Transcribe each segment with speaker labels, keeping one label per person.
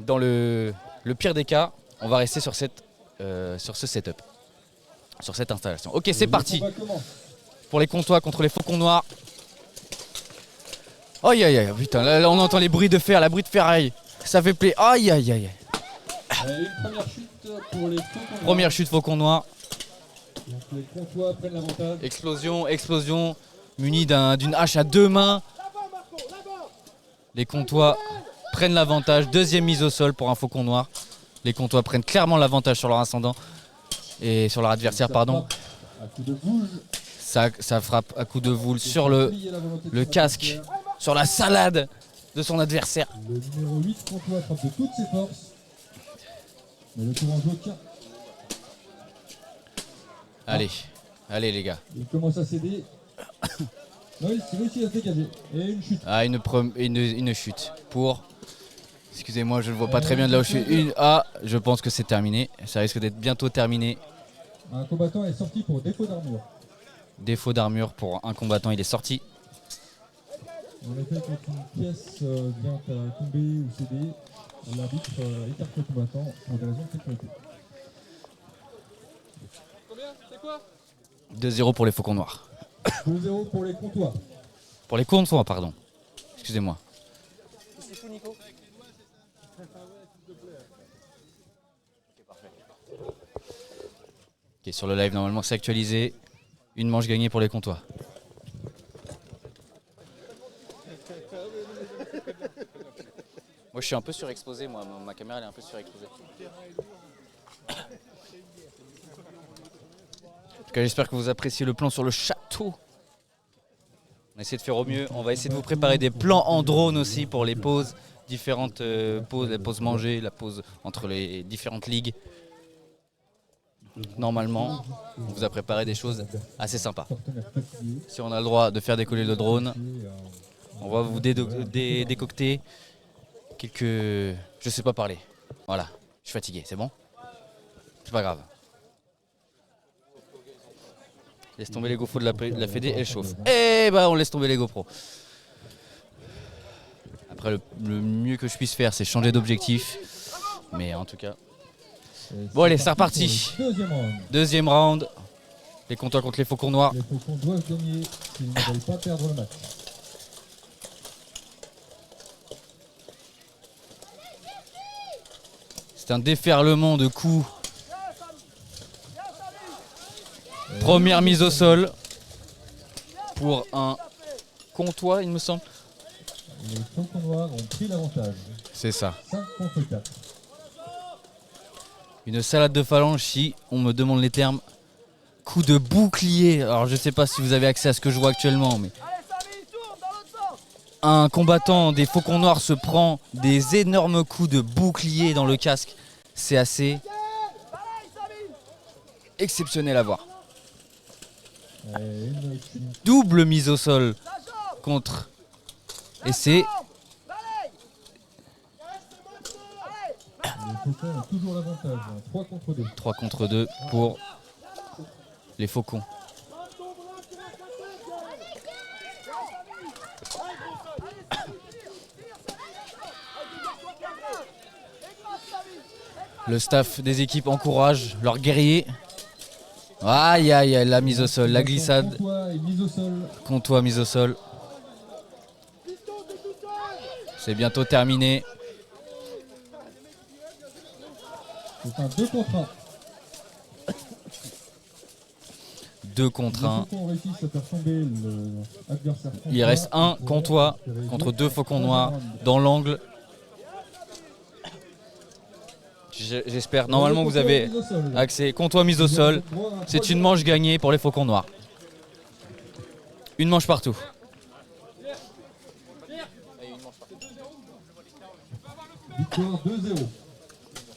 Speaker 1: dans le pire des cas, on va rester sur, sur ce setup, sur cette installation. Ok, c'est parti pour les Comtois contre les Faucons Noirs. Aïe aïe aïe, putain, là on entend les bruits de fer, la bruit de ferraille. Ça fait plaisir. Aïe aïe aïe.
Speaker 2: Une première chute pour les Faucons Noirs.
Speaker 1: Première chute Faucon Noir.
Speaker 2: Donc les Comtois prennent l'avantage.
Speaker 1: Explosion, muni d'une hache à deux mains. Les Comtois prennent l'avantage. Deuxième mise au sol pour un Faucon Noir. Les Comtois prennent clairement l'avantage sur leur ascendant et sur leur adversaire, pardon. Ça frappe à coup de voule sur le casque, sur la salade de son adversaire.
Speaker 2: Le numéro 8 Comtois frappe de toutes ses forces. Mais le Tourangeau tient.
Speaker 1: Allez les gars.
Speaker 2: Il commence à céder. Non, il réussit à se dégager. Et une chute.
Speaker 1: Ah, une chute pour... Excusez-moi, je ne vois pas très bien de là où je suis. Je pense que c'est terminé. Ça risque d'être bientôt terminé.
Speaker 2: Un combattant est sorti pour défaut d'armure.
Speaker 1: Défaut d'armure pour un combattant, il est sorti.
Speaker 2: En effet, quand une pièce vient à tomber ou céder, l'arbitre écarte le combattant pour des raisons de sécurité. Combien? C'est quoi?
Speaker 1: 2-0 pour les Faucons Noirs.
Speaker 2: 2-0 pour les Comtois.
Speaker 1: Pour les Comtois, pardon. Excusez-moi.
Speaker 3: C'est tout, Nico.
Speaker 1: Ok, sur le live, normalement, c'est actualisé. Une manche gagnée pour les Comtois. Moi, je suis un peu surexposé, moi. Ma caméra, elle est un peu surexposée. En tout cas, j'espère que vous appréciez le plan sur le château. On essaie de faire au mieux. On va essayer de vous préparer des plans en drone aussi pour les pauses. Différentes pauses, la pause manger, la pause entre les différentes ligues. Normalement, on vous a préparé des choses assez sympas. Si on a le droit de faire décoller le drone, on va vous décocter quelques... Je sais pas parler. Voilà, je suis fatigué, c'est bon? C'est pas grave. Laisse tomber les GoPros de la Fédé, elle chauffe. Et bah on laisse tomber les GoPros. Après le mieux que je puisse faire, c'est changer d'objectif. Mais en tout cas... Bon allez, c'est reparti. Deuxième round. Les Comtois contre les Faucons Noirs.
Speaker 2: Les Faucons doivent gagner s'ils ne veulent pas perdre le match.
Speaker 1: C'est un déferlement de coups. Première mise au sol pour un Comtois, il me semble.
Speaker 2: Les Faucons Noirs ont pris l'avantage.
Speaker 1: C'est ça.
Speaker 2: 5 contre 4.
Speaker 1: Une salade de phalange, si on me demande les termes. Coup de bouclier. Alors je sais pas si vous avez accès à ce que je vois actuellement, mais un combattant des Faucons Noirs se prend des énormes coups de bouclier dans le casque. C'est assez exceptionnel à voir. Double mise au sol contre essai.
Speaker 2: Les Faucons ont toujours l'avantage. 3 contre 2.
Speaker 1: 3 contre 2 pour les Faucons. Le staff des équipes encourage leurs guerriers. Aïe aïe aïe, la mise au sol, la glissade. Comtois mise au sol. C'est bientôt terminé.
Speaker 2: C'est un 2 contre 1.
Speaker 1: 2 contre 1.
Speaker 2: Les Faucons réussissent à faire tomber l'adversaire.
Speaker 1: Il reste un Comtois contre 2 Faucons Noirs dans l'angle. J'espère. Normalement, vous avez accès. Comtois mise au sol. C'est une manche gagnée pour les Faucons Noirs. Une manche partout.
Speaker 2: Victoire 2-0.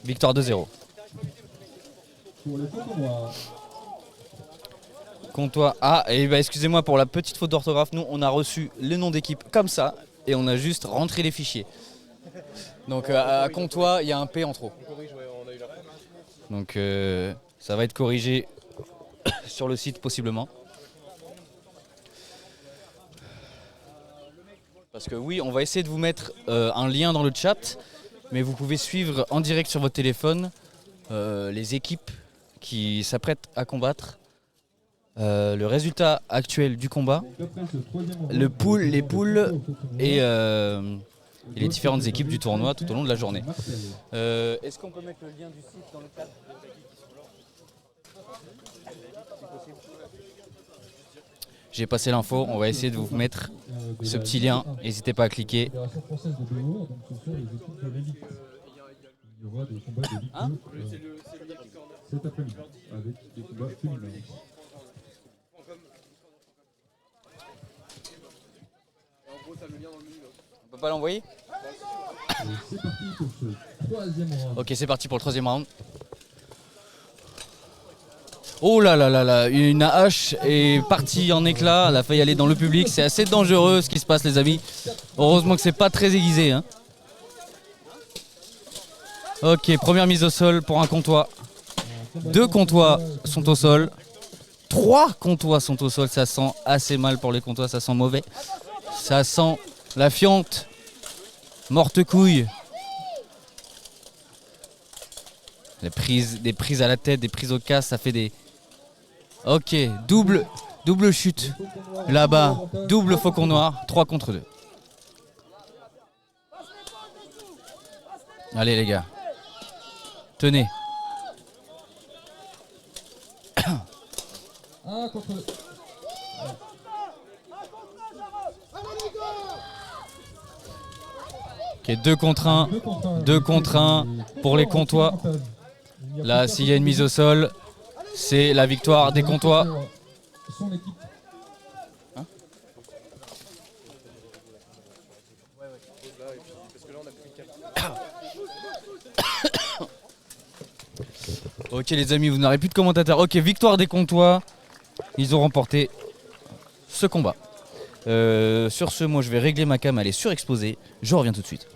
Speaker 1: Victoire 2-0.
Speaker 2: Pour les Faucons Noirs.
Speaker 1: Comtois. Ah, et bah, excusez-moi pour la petite faute d'orthographe. Nous, on a reçu les noms d'équipe comme ça et on a juste rentré les fichiers. Donc à Comtois, il y a un P en trop. Donc ça va être corrigé sur le site possiblement. Parce que oui, on va essayer de vous mettre un lien dans le chat. mais vous pouvez suivre en direct sur votre téléphone les équipes qui s'apprêtent à combattre, le résultat actuel du combat, les poules et les différentes équipes du tournoi tout au long de la journée. Est-ce qu'on peut mettre le lien du site dans le cadre? J'ai passé l'info, on va essayer de vous mettre ce petit lien, n'hésitez pas à cliquer.
Speaker 2: Fédération française de BO, donc ce sont les équipes de l'élite. Il y aura des combats d'élite cet après-midi, avec des combats féminins.
Speaker 1: On peut pas l'envoyer?
Speaker 2: C'est parti pour ce troisième round.
Speaker 1: Ok, c'est parti pour le troisième round. Oh là là là là, une hache est partie en éclats, elle a failli aller dans le public, c'est assez dangereux ce qui se passe les amis. Heureusement que c'est pas très aiguisé. Hein. Ok, première mise au sol pour un comtois. 2 comtois sont au sol. 3 comtois sont au sol, ça sent assez mal pour les comtois, ça sent mauvais. Ça sent la fiente, morte couille. Des prises à la tête, des prises au casque, ça fait des... Ok, double chute là-bas, double faucon noir, 3 contre 2. Allez les gars, tenez.
Speaker 2: 1 contre 2.
Speaker 1: Ok, 2 contre 1, 2 contre 1 pour les comtois. Là, s'il y a une mise au sol, c'est la victoire des comtois.
Speaker 2: Son équipe.
Speaker 1: Ok les amis, vous n'aurez plus de commentateurs. Ok, victoire des comtois. Ils ont remporté ce combat. Sur ce, moi je vais régler ma cam, elle est surexposée. Je reviens tout de suite.